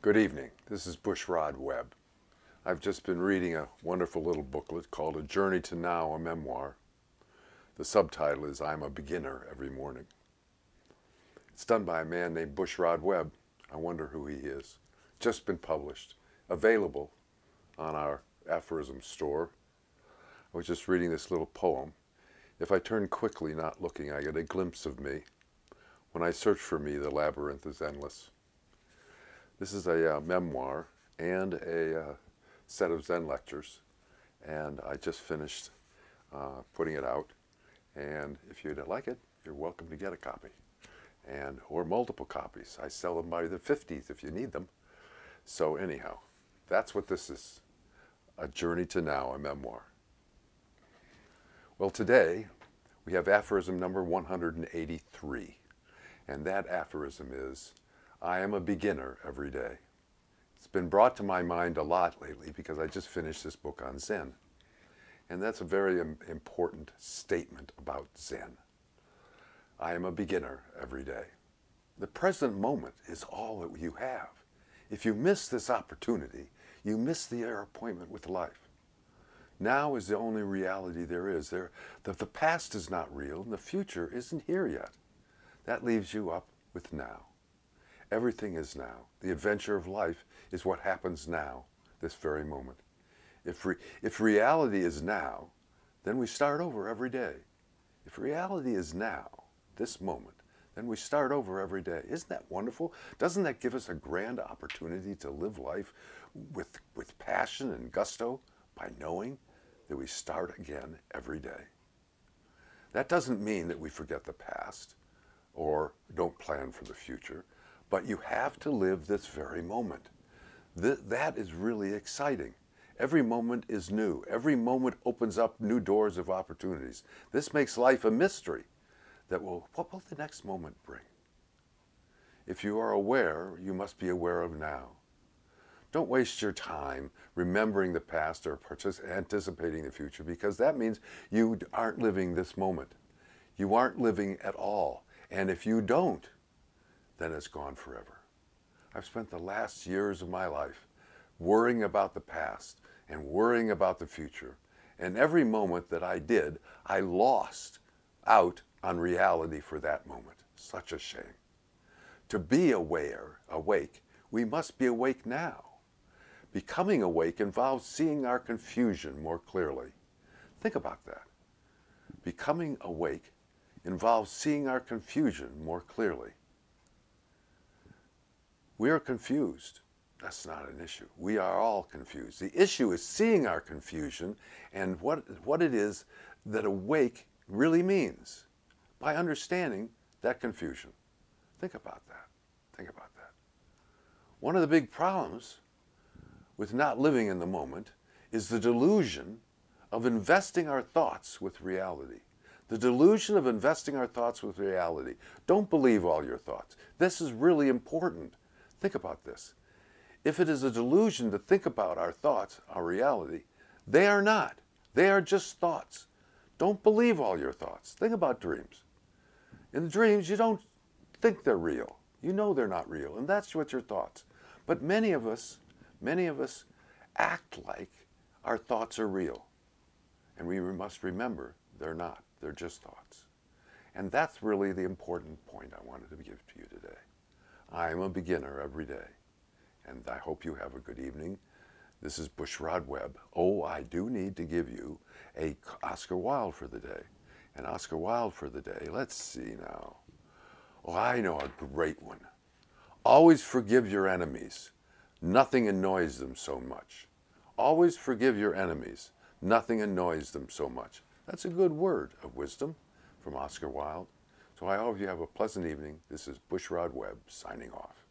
Good evening. This is Bushrod Webb. I've just been reading a wonderful little booklet called A Journey to Now, a Memoir. The subtitle is I'm a Beginner Every Morning. It's done by a man named Bushrod Webb. I wonder who he is. Just been published. Available on our aphorism store. I was just reading this little poem. If I turn quickly, not looking, I get a glimpse of me. When I search for me, the labyrinth is endless. This is a memoir and a set of Zen lectures, and I just finished putting it out. And if you don't like it, you're welcome to get a copy, or multiple copies. I sell them by the 50s if you need them. So anyhow, that's what this is. A Journey to Now, a memoir. Well, today we have aphorism number 183, and that aphorism is, I am a beginner every day. It's been brought to my mind a lot lately because I just finished this book on Zen. And that's a very important statement about Zen. I am a beginner every day. The present moment is all that you have. If you miss this opportunity, you miss the appointment with life. Now is the only reality there is. The past is not real and the future isn't here yet. That leaves you up with now. Everything is now. The adventure of life is what happens now, this very moment. If reality is now, then we start over every day. If reality is now, this moment, then we start over every day. Isn't that wonderful? Doesn't that give us a grand opportunity to live life with passion and gusto by knowing that we start again every day? That doesn't mean that we forget the past or don't plan for the future. But you have to live this very moment. That is really exciting. Every moment is new. Every moment opens up new doors of opportunities. This makes life a mystery what will the next moment bring? If you are aware, you must be aware of now. Don't waste your time remembering the past or anticipating the future, because that means you aren't living this moment. You aren't living at all. And if you don't, then it's gone forever. I've spent the last years of my life worrying about the past and worrying about the future. And every moment that I did, I lost out on reality for that moment. Such a shame. To be awake, we must be awake now. Becoming awake involves seeing our confusion more clearly. Think about that. Becoming awake involves seeing our confusion more clearly. We are confused. That's not an issue. We are all confused. The issue is seeing our confusion and what it is that awake really means by understanding that confusion. Think about that. Think about that. One of the big problems with not living in the moment is the delusion of investing our thoughts with reality. The delusion of investing our thoughts with reality. Don't believe all your thoughts. This is really important. Think about this. If it is a delusion to think about our thoughts, our reality, they are not. They are just thoughts. Don't believe all your thoughts. Think about dreams. In the dreams, you don't think they're real. You know they're not real, and that's what your thoughts. But many of us act like our thoughts are real. And we must remember they're not. They're just thoughts. And that's really the important point I wanted to give to you today. I am a beginner every day, and I hope you have a good evening. This is Bushrod Webb. Oh, I do need to give you a Oscar Wilde for the day. An Oscar Wilde for the day. Let's see now. Oh, I know a great one. Always forgive your enemies. Nothing annoys them so much. Always forgive your enemies. Nothing annoys them so much. That's a good word of wisdom from Oscar Wilde. So I hope you have a pleasant evening. This is Bushrod Webb signing off.